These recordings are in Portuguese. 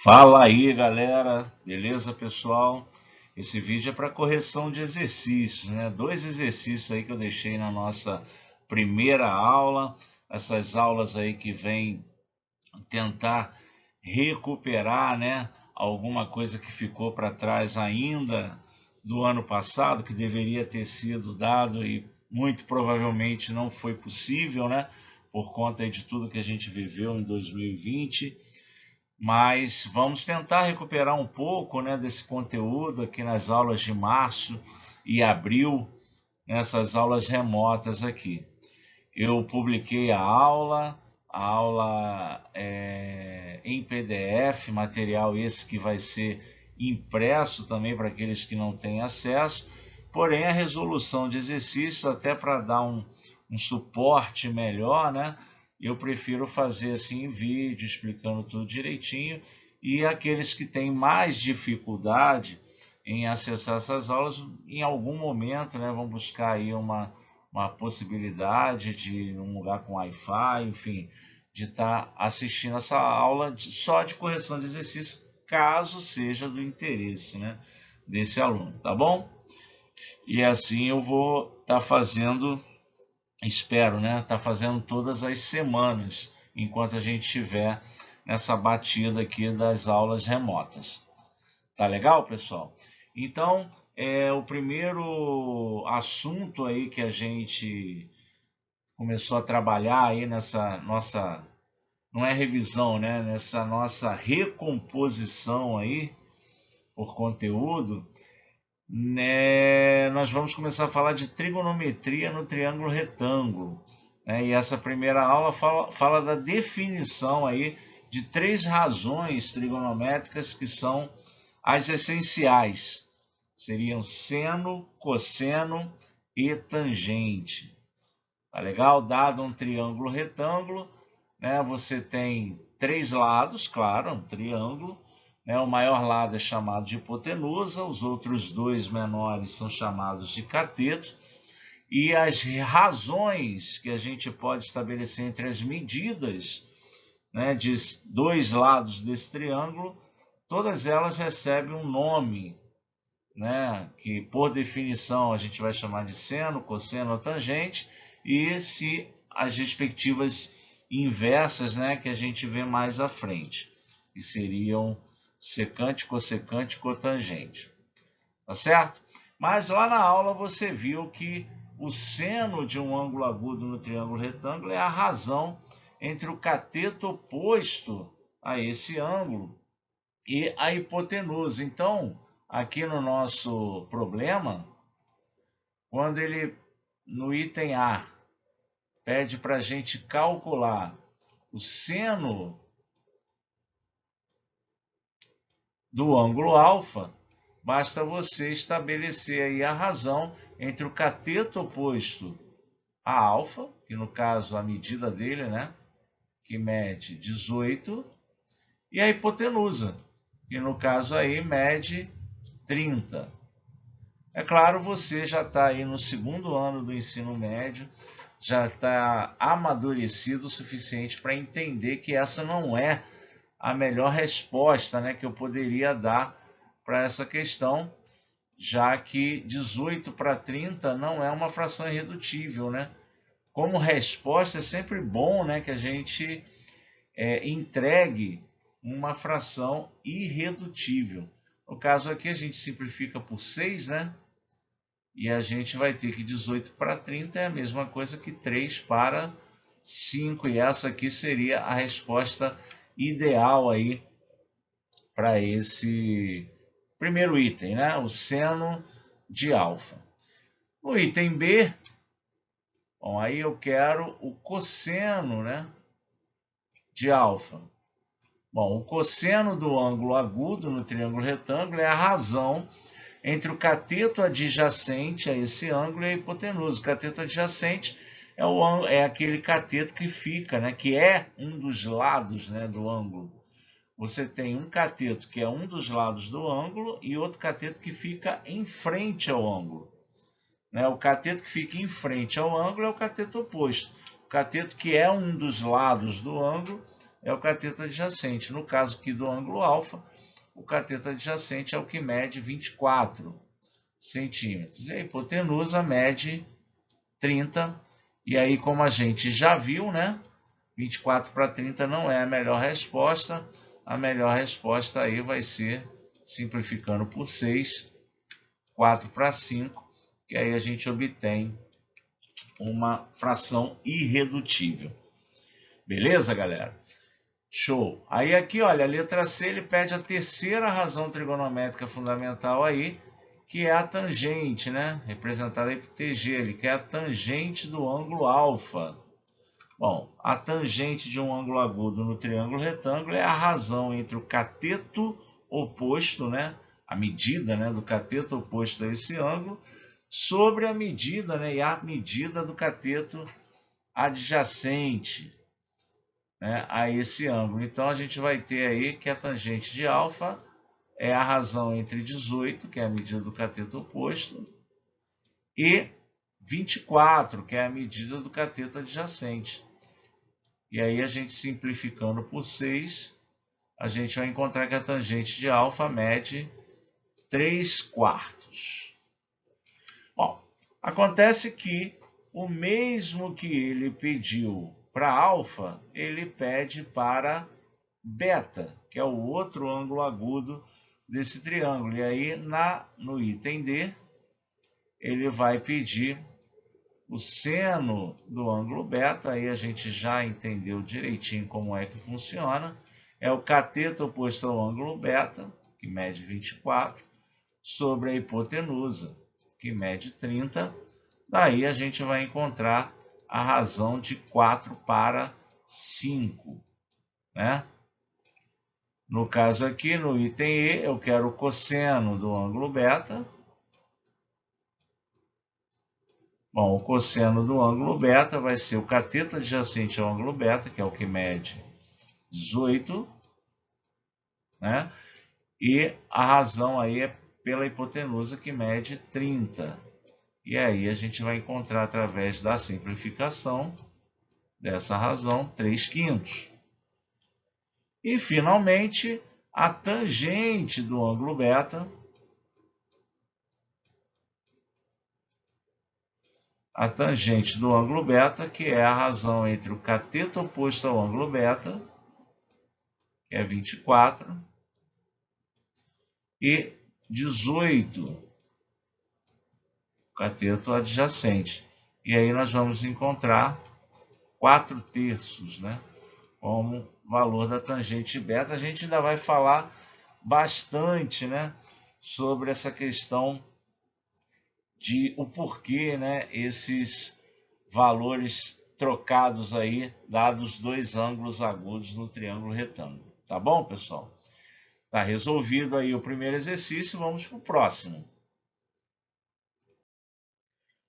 Fala aí, galera. Beleza, pessoal? Esse vídeo é para correção de exercícios, né? Dois exercícios aí que eu deixei na nossa primeira aula. Essas aulas aí que vêm tentar recuperar, né, alguma coisa que ficou para trás ainda do ano passado, que deveria ter sido dado e muito provavelmente não foi possível, né, por conta aí de tudo que a gente viveu em 2020. Mas vamos tentar recuperar um pouco, né, desse conteúdo aqui nas aulas de março e abril, nessas aulas remotas aqui. Eu publiquei a aula é em PDF, material esse que vai ser impresso também para aqueles que não têm acesso, porém a resolução de exercícios, até para dar um suporte melhor, né? Eu prefiro fazer assim em vídeo, explicando tudo direitinho, e aqueles que têm mais dificuldade em acessar essas aulas, em algum momento, né, vão buscar aí uma possibilidade de um lugar com Wi-Fi, enfim, de estar assistindo essa aula só de correção de exercício, caso seja do interesse, né, desse aluno, tá bom? E assim eu vou estar fazendo, espero, né, estar fazendo todas as semanas, enquanto a gente estiver nessa batida aqui das aulas remotas. Tá legal, pessoal? Então, o primeiro assunto aí que a gente começou a trabalhar aí nessa nossa, não é revisão, né? Nessa nossa recomposição aí por conteúdo, né? Nós vamos começar a falar de trigonometria no triângulo retângulo, né? E essa primeira aula fala da definição aí de três razões trigonométricas que são as essenciais. Seriam seno, cosseno e tangente. Tá legal? Dado um triângulo retângulo, né, você tem três lados, claro, um triângulo. Né, o maior lado é chamado de hipotenusa, os outros dois menores são chamados de cateto. E as razões que a gente pode estabelecer entre as medidas, né, de dois lados desse triângulo, todas elas recebem um nome, né, que por definição a gente vai chamar de seno, cosseno ou tangente, e se as respectivas inversas, né, que a gente vê mais à frente, que seriam secante, cossecante, cotangente. Tá certo? Mas lá na aula você viu que o seno de um ângulo agudo no triângulo retângulo é a razão entre o cateto oposto a esse ângulo e a hipotenusa. Então, aqui no nosso problema, quando ele, no item A, pede para a gente calcular o seno do ângulo alfa, basta você estabelecer aí a razão entre o cateto oposto a alfa, que no caso a medida dele, né, que mede 18, e a hipotenusa, que no caso aí mede 30. É claro, você já está aí no segundo ano do ensino médio, já está amadurecido o suficiente para entender que essa não é a melhor resposta, né, que eu poderia dar para essa questão, já que 18 para 30 não é uma fração irredutível, né? Como resposta é sempre bom, né, que a gente entregue uma fração irredutível. No caso aqui a gente simplifica por 6, né? E a gente vai ter que 18 para 30 é a mesma coisa que 3 para 5. E essa aqui seria a resposta ideal aí para esse primeiro item, né? O seno de alfa. No item B, bom, aí eu quero o cosseno, né, de alfa. Bom, o cosseno do ângulo agudo no triângulo retângulo é a razão entre o cateto adjacente a esse ângulo e a hipotenusa. O cateto adjacente é aquele cateto que fica, né, que é um dos lados, né, do ângulo. Você tem um cateto que é um dos lados do ângulo e outro cateto que fica em frente ao ângulo. Né? O cateto que fica em frente ao ângulo é o cateto oposto. O cateto que é um dos lados do ângulo é o cateto adjacente. No caso aqui do ângulo alfa, o cateto adjacente é o que mede 24 centímetros. E a hipotenusa mede 30. E aí, como a gente já viu, né? 24 para 30 não é a melhor resposta. A melhor resposta aí vai ser, simplificando por 6, 4 para 5, que aí a gente obtém uma fração irredutível. Beleza, galera? Show! Aí aqui, olha, a letra C, ele pede a terceira razão trigonométrica fundamental aí, que é a tangente, né? Representada aí por TG, ele quer a tangente do ângulo alfa. Bom, a tangente de um ângulo agudo no triângulo retângulo é a razão entre o cateto oposto, né? A medida, né, do cateto oposto a esse ângulo, sobre a medida, né, e a medida do cateto adjacente, né, a esse ângulo. Então, a gente vai ter aí que a tangente de alfa é a razão entre 18, que é a medida do cateto oposto, e 24, que é a medida do cateto adjacente. E aí, a gente simplificando por 6, a gente vai encontrar que a tangente de alfa mede 3/4. Bom, acontece que o mesmo que ele pediu para alfa, ele pede para beta, que é o outro ângulo agudo desse triângulo. E aí, no item D, ele vai pedir o seno do ângulo beta. Aí a gente já entendeu direitinho como é que funciona. É o cateto oposto ao ângulo beta, que mede 24, sobre a hipotenusa, que mede 30. Daí a gente vai encontrar a razão de 4 para 5, né? No caso aqui, no item E, eu quero o cosseno do ângulo beta. Bom, o cosseno do ângulo beta vai ser o cateto adjacente ao ângulo beta, que é o que mede 18, né? E a razão aí é pela hipotenusa, que mede 30. E aí a gente vai encontrar, através da simplificação dessa razão, 3/5. E, finalmente, a tangente do ângulo beta. A tangente do ângulo beta, que é a razão entre o cateto oposto ao ângulo beta, que é 24, e 18, o cateto adjacente. E aí nós vamos encontrar 4/3, né, como valor da tangente beta. A gente ainda vai falar bastante, né, sobre essa questão de o porquê, né, esses valores trocados aí, dados dois ângulos agudos no triângulo retângulo. Tá bom, pessoal? Tá resolvido aí o primeiro exercício, vamos para o próximo.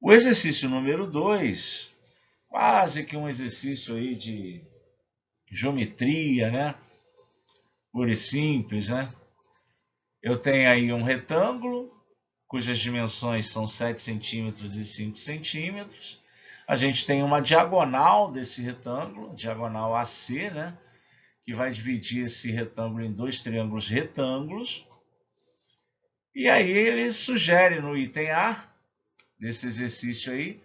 O exercício número 2, quase que um exercício aí de geometria, né? Pura e simples, né? Eu tenho aí um retângulo, cujas dimensões são 7 centímetros e 5 centímetros. A gente tem uma diagonal desse retângulo, diagonal AC, né? Que vai dividir esse retângulo em dois triângulos retângulos. E aí ele sugere no item A, desse exercício aí,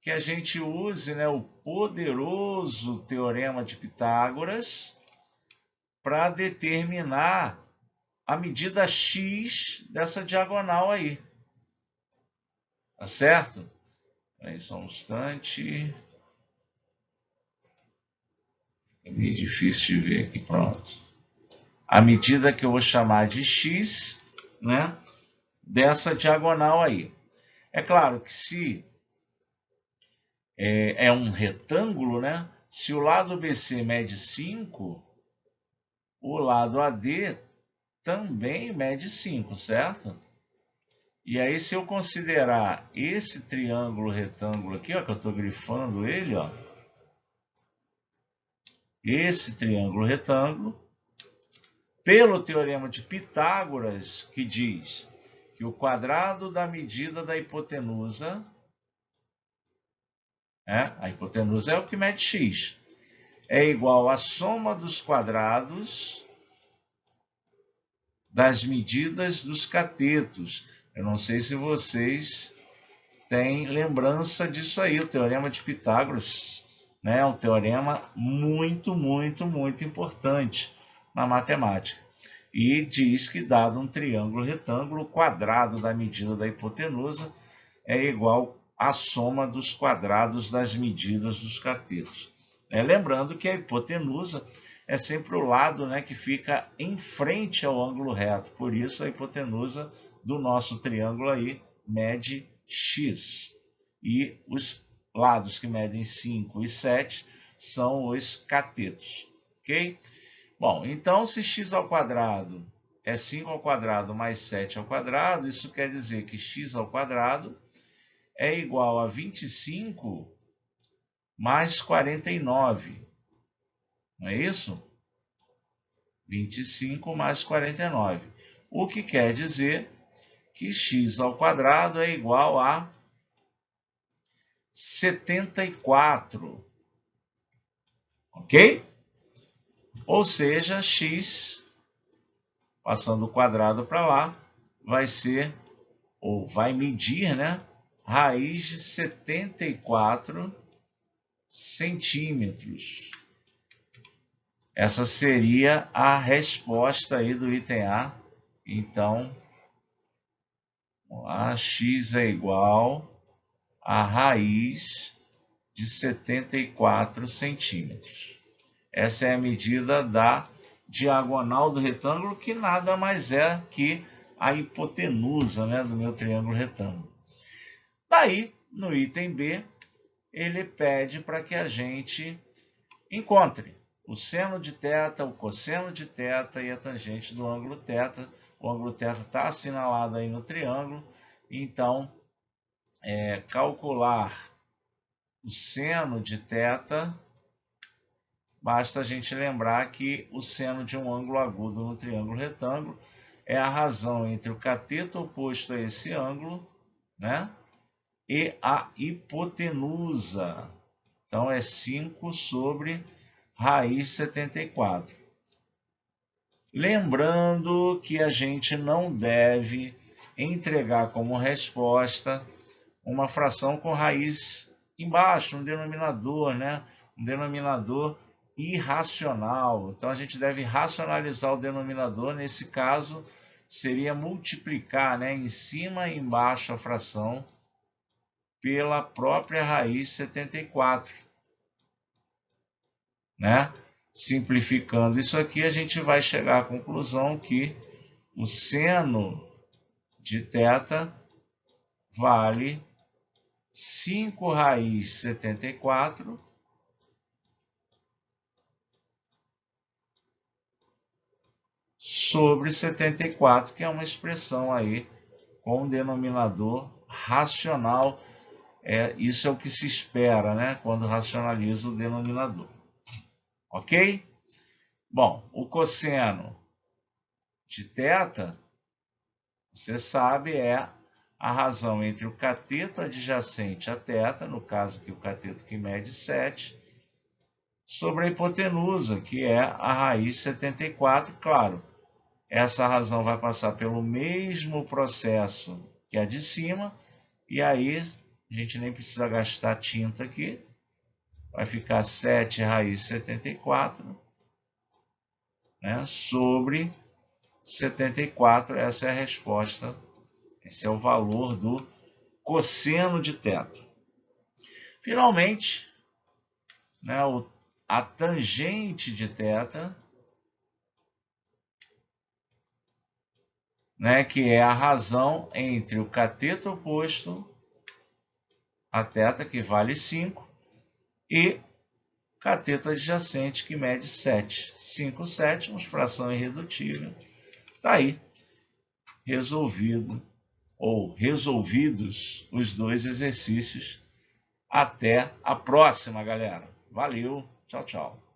que a gente use, né, o poderoso teorema de Pitágoras para determinar a medida x dessa diagonal aí. Tá certo? Aí só um instante. É meio difícil de ver aqui, pronto. A medida que eu vou chamar de x, né, dessa diagonal aí. É claro que se é um retângulo, né, se o lado BC mede 5, o lado AD também mede 5, certo? E aí, se eu considerar esse triângulo retângulo aqui, ó, que eu estou grifando ele, ó, esse triângulo retângulo, pelo teorema de Pitágoras, que diz que o quadrado da medida da hipotenusa, a hipotenusa é o que mede x, é igual à soma dos quadrados das medidas dos catetos. Eu não sei se vocês têm lembrança disso aí, o Teorema de Pitágoras, né? É um teorema muito importante na matemática. E diz que, dado um triângulo retângulo, o quadrado da medida da hipotenusa é igual à soma dos quadrados das medidas dos catetos. Lembrando que a hipotenusa é sempre o lado, né, que fica em frente ao ângulo reto. Por isso, a hipotenusa do nosso triângulo aí mede x. E os lados que medem 5 e 7 são os catetos. Ok? Bom, então se x ao quadrado é 5 ao quadrado mais 7 ao quadrado, isso quer dizer que x ao quadrado é igual a 25 mais 49. Não é isso? 25 mais 49. O que quer dizer que x ao quadrado é igual a 74. Ok? Ou seja, x, passando o quadrado para lá, vai ser, ou vai medir, né? Raiz de 74 centímetros. Essa seria a resposta aí do item A. Então, a x é igual a raiz de 74 centímetros. Essa é a medida da diagonal do retângulo, que nada mais é que a hipotenusa, né, do meu triângulo retângulo. Daí, no item B, ele pede para que a gente encontre o seno de θ, o cosseno de θ e a tangente do ângulo θ. O ângulo θ está assinalado aí no triângulo, então, calcular o seno de θ, basta a gente lembrar que o seno de um ângulo agudo no triângulo retângulo é a razão entre o cateto oposto a esse ângulo, né, e a hipotenusa. Então, é 5 sobre raiz 74. Lembrando que a gente não deve entregar como resposta uma fração com raiz embaixo, um denominador, né? Um denominador irracional. Então, a gente deve racionalizar o denominador. Nesse caso, seria multiplicar, né, em cima e embaixo a fração pela própria raiz 74. Né? Simplificando isso aqui, a gente vai chegar à conclusão que o seno de θ vale 5 raiz 74 sobre 74, que é uma expressão aí com um denominador racional. Isso é o que se espera, né, quando racionaliza o denominador. Ok? Bom, o cosseno de θ, você sabe, é a razão entre o cateto adjacente a θ, no caso aqui o cateto que mede 7, sobre a hipotenusa, que é a raiz 74. Claro, essa razão vai passar pelo mesmo processo que a de cima, e aí a gente nem precisa gastar tinta aqui, vai ficar 7 raiz 74, né, sobre 74, essa é a resposta, esse é o valor do cosseno de θ. Finalmente, né, a tangente de θ, né, que é a razão entre o cateto oposto a θ, que vale 5, e cateto adjacente, que mede 7. 5 sétimos, fração irredutível. Está aí, resolvido, ou resolvidos os dois exercícios. Até a próxima, galera. Valeu, tchau, tchau.